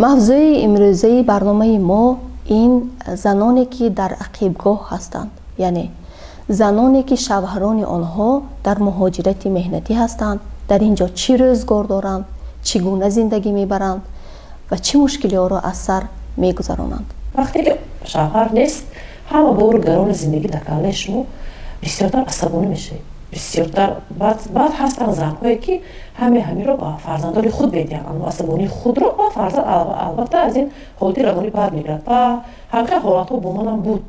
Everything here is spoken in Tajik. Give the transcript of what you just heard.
мавзӯи имрӯзаи барномаи мо ин заноне ки дар ақибгоҳ ҳастанд, яъне заноне ки шавҳарони онҳо дар муҳоҷирати меҳнатӣ ҳастанд, дар ин ҷо чӣ рӯзгор доранд, чӣ гуна зиндагӣ мебаранд ва чӣ мушкилиҳоро аз сар мегузаронанд. вақте ки шавҳар нест, ҳама бору гарони зиндагӣ дар калаи шумо бисёртар асабонӣ мешавед. бисёртар баъд ҳастанд занҳое ки ҳамеро ба фарзандони худ медиҳанд, асабонии худро ба фарзанд албатта аз ин ҳолати равонӣ бад мегирад. ва ҳамин ҳолатҳо бо манам буд.